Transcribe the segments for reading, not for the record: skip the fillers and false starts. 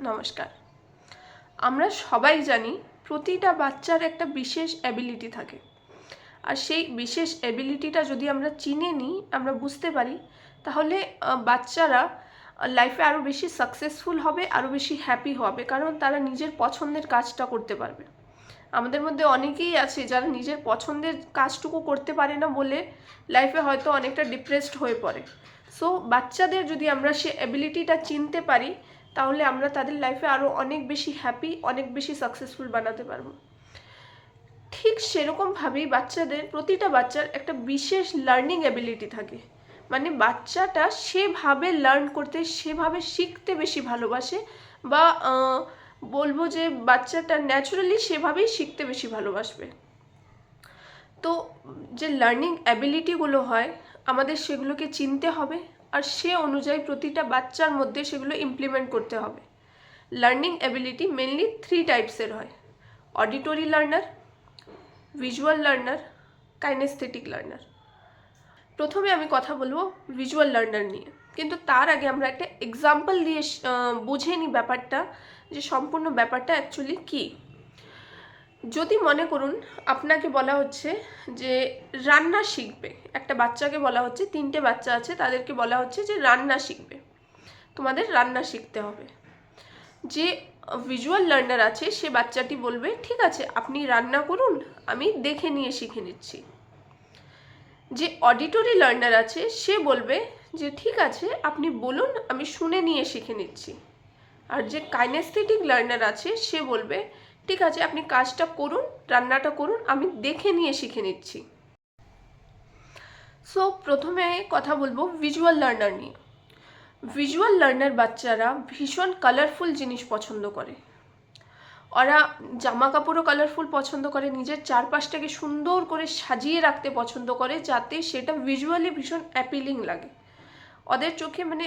নমস্কার। আমরা সবাই জানি প্রতিটা বাচ্চার একটা বিশেষ অ্যাবিলিটি থাকে, আর সেই বিশেষ অ্যাবিলিটিটা যদি আমরা চিনে নিই, আমরা বুঝতে পারি, তাহলে বাচ্চারা লাইফে আরও বেশি সাকসেসফুল হবে, আরও বেশি হ্যাপি হবে, কারণ তারা নিজের পছন্দের কাজটা করতে পারবে। আমাদের মধ্যে অনেকেই আছে যারা নিজের পছন্দের কাজটুকু করতে পারে না বলে লাইফে হয়তো অনেকটা ডিপ্রেসড হয়ে পড়ে। সো বাচ্চাদের যদি আমরা সে অ্যাবিলিটিটা চিনতে পারি, তাহলে আমরা তাদের লাইফে আরও অনেক বেশি হ্যাপি, অনেক বেশি সাকসেসফুল বানাতে পারবো। ঠিক সেরকমভাবেই বাচ্চাদের, প্রতিটা বাচ্চার একটা বিশেষ লার্নিং অ্যাবিলিটি থাকে। মানে বাচ্চাটা সেভাবে লার্ন করতে, সেভাবে শিখতে বেশি ভালোবাসে, বা বলবো যে বাচ্চাটা ন্যাচারালি সেভাবেই শিখতে বেশি ভালোবাসবে। তো যে লার্নিং অ্যাবিলিটিগুলো হয়, আমাদের সেগুলোকে চিনতে হবে, আর সে অনুযায়ী প্রতিটা বাচ্চার মধ্যে সেগুলো ইমপ্লিমেন্ট করতে হবে। লার্নিং অ্যাবিলিটি মেনলি 3 টাইপসের হয়: auditory learner, visual learner, kinaesthetic learner. প্রথমে আমি কথা বলবো ভিজুয়াল লার্নার নিয়ে, কিন্তু তার আগে আমরা একটা এক্সাম্পল দিয়ে বুঝে নিই ব্যাপারটা, যে সম্পূর্ণ ব্যাপারটা অ্যাকচুয়ালি কী। যদি মনে করুন আপনাকে বলা হচ্ছে যে রান্না শিখবে, একটা বাচ্চাকে বলা হচ্ছে, 3টে বাচ্চা আছে, তাদেরকে বলা হচ্ছে যে রান্না শিখবে, তোমাদের রান্না শিখতে হবে। যে ভিজুয়াল লার্নার আছে সে বাচ্চাটি বলবে, ঠিক আছে আপনি রান্না করুন, আমি দেখে নিয়ে শিখে নিচ্ছি। যে অডিটরি লার্নার আছে সে বলবে যে ঠিক আছে আপনি বলুন, আমি শুনে নিয়ে শিখে নিচ্ছি। আর যে কাইনেস্থেটিক লার্নার আছে সে বলবে, ঠিক আছে আপনি কাজটা করুন, রান্নাটা করুন, আমি দেখে নিয়ে শিখে নিচ্ছি। সো প্রথমে কথা বলবো ভিজুয়াল লার্নার নিয়ে। ভিজুয়াল লার্নার বাচ্চারা ভীষণ কালারফুল জিনিস পছন্দ করে। ওরা জামা কাপড়ও কালারফুল পছন্দ করে, নিজের চারপাশটাকে সুন্দর করে সাজিয়ে রাখতে পছন্দ করে, যাতে সেটা ভিজুয়ালি ভীষণ অ্যাপিলিং লাগে। ওদের চোখে মানে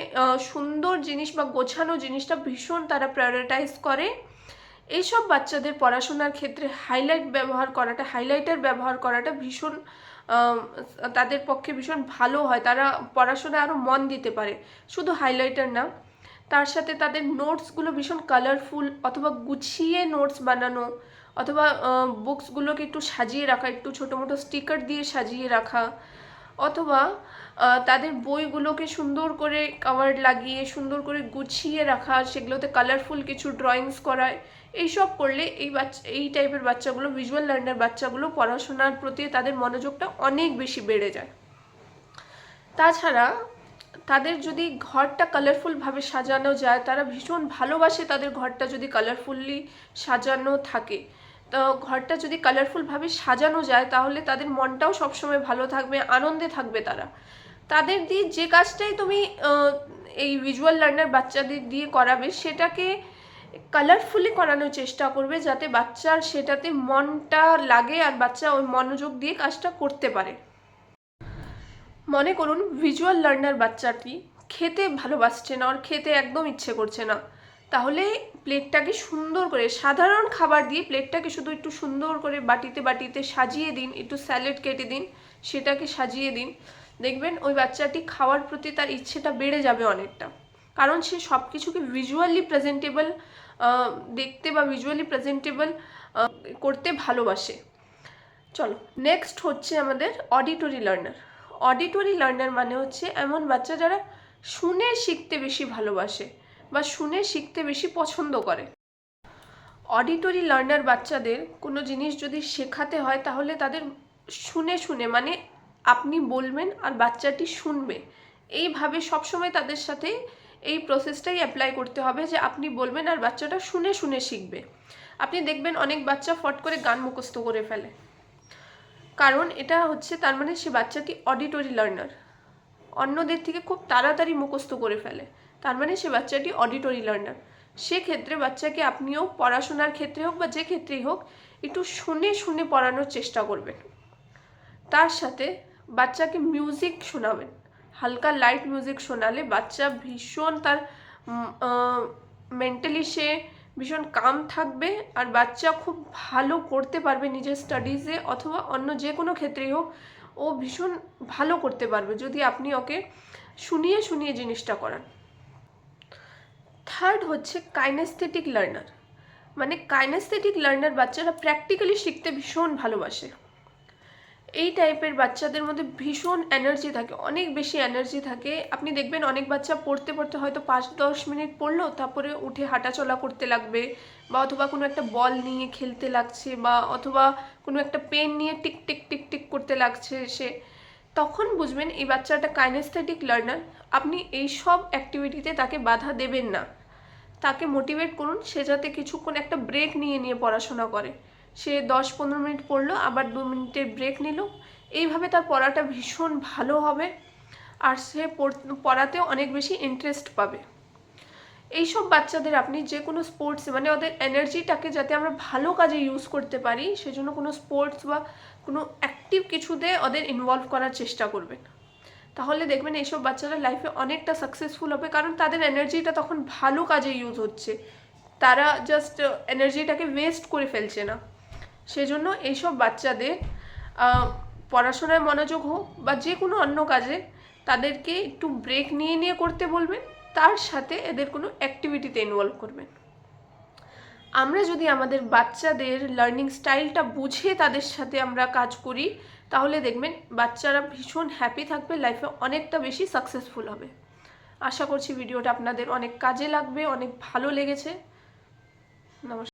সুন্দর জিনিস বা গোছানো জিনিসটা ভীষণ তারা প্রায়োরিটাইজ করে। এইসব বাচ্চাদের পড়াশোনার ক্ষেত্রে হাইলাইটার ব্যবহার করাটা ভীষণ তাদের পক্ষে ভীষণ ভালো হয়। তারা পড়াশোনায় আরও মন দিতে পারে। শুধু হাইলাইটার না, তার সাথে তাদের নোটসগুলো ভীষণ কালারফুল, অথবা গুছিয়ে নোটস বানানো, অথবা বুকসগুলোকে একটু সাজিয়ে রাখা, একটু ছোটো মোটো স্টিকার দিয়ে সাজিয়ে রাখা, অথবা তাদের বইগুলোকে সুন্দর করে কভার লাগিয়ে সুন্দর করে গুছিয়ে রাখা, সেগুলোতে কালারফুল কিছু ড্রয়িংস করায়। এইসব করলে এই টাইপের বাচ্চাগুলো, ভিজুয়াল লার্নার বাচ্চাগুলো, পড়াশোনার প্রতি তাদের মনোযোগটা অনেক বেশি বেড়ে যায়। তাছাড়া তাদের যদি ঘরটা কালারফুলভাবে সাজানো যায়, তারা ভীষণ ভালোবাসে তাদের ঘরটা যদি কালারফুললি সাজানো থাকে। তো ঘরটা যদি কালারফুলভাবে সাজানো যায়, তাহলে তাদের মনটাও সবসময় ভালো থাকবে, আনন্দে থাকবে তারা। তাদের দিয়ে যে কাজটাই তুমি এই ভিজুয়াল লার্নার বাচ্চাদের দিয়ে করাবে, সেটাকে কালারফুলি করানোর চেষ্টা করবে, যাতে বাচ্চার সেটাতে মনটা লাগে আর বাচ্চা ওই মনোযোগ দিয়ে কাজটা করতে পারে। মনে করুন ভিজুয়াল লার্নার বাচ্চাটি খেতে ভালোবাসছে না, ওর খেতে একদম ইচ্ছে করছে না, তাহলে প্লেটটাকে সুন্দর করে, সাধারণ খাবার দিয়ে প্লেটটাকে শুধু একটু সুন্দর করে বাটিতে বাটিতে সাজিয়ে দিন, একটু স্যালাড কেটে দিন, সেটাকে সাজিয়ে দিন। দেখবেন ওই বাচ্চাটি খাওয়ার প্রতি তার ইচ্ছেটা বেড়ে যাবে অনেকটা, কারণ সে সব কিছুকে ভিজুয়ালি প্রেজেন্টেবল দেখতে বা ভিজুয়ালি প্রেজেন্টেবল করতে ভালোবাসে। চলো, নেক্সট হচ্ছে আমাদের অডিটরি লার্নার। অডিটরি লার্নার মানে হচ্ছে এমন বাচ্চা যারা শুনে শিখতে বেশি ভালোবাসে বা শুনে শিখতে বেশি পছন্দ করে। অডিটরি লার্নার বাচ্চাদের কোনো জিনিস যদি শেখাতে হয়, তাহলে তাদের শুনে শুনে, মানে আপনি বলবেন আর বাচ্চাটি শুনবে, এইভাবে সবসময় তাদের সাথে এই প্রসেসটাই অ্যাপ্লাই করতে হবে, যে আপনি বলবেন আর বাচ্চাটা শুনে শুনে শিখবে। আপনি দেখবেন অনেক বাচ্চা ফট করে গান মুখস্থ করে ফেলে, কারণ এটা হচ্ছে তার মানে সে বাচ্চাটি অডিটরি লার্নার, অন্যদের থেকে খুব তাড়াতাড়ি মুখস্থ করে ফেলে, তার মানে সে বাচ্চাটি অডিটরি লার্নার। সেক্ষেত্রে বাচ্চাকে আপনিও পড়াশোনার ক্ষেত্রে হোক বা যে ক্ষেত্রেই হোক, একটু শুনে শুনে পড়ানোর চেষ্টা করবেন। তার সাথে বাচ্চাকে মিউজিক শোনাবেন, হালকা লাইট মিউজিক শোনালে বাচ্চা ভীষণ তার মেন্টালি সে ভীষণ কাম থাকবে, আর বাচ্চা খুব ভালো করতে পারবে নিজের স্টাডিজে, অথবা অন্য যে কোনো ক্ষেত্রেই হোক ও ভীষণ ভালো করতে পারবে যদি আপনি ওকে শুনিয়ে শুনিয়ে জিনিসটা করান। থার্ড হচ্ছে কাইনেস্থেটিক লার্নার। মানে কাইনেস্থেটিক লার্নার বাচ্চারা প্র্যাকটিক্যালি শিখতে ভীষণ ভালোবাসে। এই টাইপের বাচ্চাদের মধ্যে ভীষণ এনার্জি থাকে, অনেক বেশি এনার্জি থাকে। আপনি দেখবেন অনেক বাচ্চা পড়তে পড়তে হয়তো 5-10 মিনিট পড়লো, তারপরে উঠে হাঁটাচলা করতে লাগবে, বা অথবা কোনো একটা বল নিয়ে খেলতে লাগছে, বা অথবা কোনো একটা পেন নিয়ে টিক টিক টিক টিক করতে লাগছে সে, তখন বুঝবেন এই বাচ্চাটা কাইনেস্থেটিক লার্নার। আপনি এই সব অ্যাক্টিভিটিতে তাকে বাধা দেবেন না, তাকে মোটিভেট করুন সে যাতে কিছুক্ষণ একটা ব্রেক নিয়ে নিয়ে পড়াশোনা করে। সে 10-15 মিনিট পড়লো, আবার 2 মিনিটের ব্রেক নিল, এইভাবে তার পড়াটা ভীষণ ভালো হবে, আর সে পড়াতেও অনেক বেশি ইন্টারেস্ট পাবে। এইসব বাচ্চাদের আপনি যে কোনো স্পোর্টস, মানে ওদের এনার্জিটাকে যাতে আমরা ভালো কাজে ইউজ করতে পারি, সেজন্য কোনো স্পোর্টস বা কোনো অ্যাক্টিভ কিছুতে ওদের ইনভলভ করার চেষ্টা করবেন। তাহলে দেখবেন এইসব বাচ্চারা লাইফে অনেকটা সাকসেসফুল হবে, কারণ তাদের এনার্জিটা তখন ভালো কাজে ইউজ হচ্ছে, তারা জাস্ট এনার্জিটাকে ওয়েস্ট করে ফেলছে না। সেজন্য এইসব বাচ্চাদের পড়াশোনায় মনোযোগ হোক বা যে কোনো অন্য কাজে, তাদেরকে একটু ব্রেক নিয়ে নিয়ে করতে বলবেন, তার সাথে এদের কোনো অ্যাক্টিভিটিতে ইনভলভ করবেন। আমরা যদি আমাদের বাচ্চাদের লার্নিং স্টাইলটা বুঝে তাদের সাথে আমরা কাজ করি, তাহলে দেখবেন বাচ্চারা ভীষণ হ্যাপি থাকবে, লাইফে অনেকটা বেশি সাকসেসফুল হবে। আশা করছি ভিডিওটা আপনাদের অনেক কাজে লাগবে, অনেক ভালো লেগেছে। নমস্কার।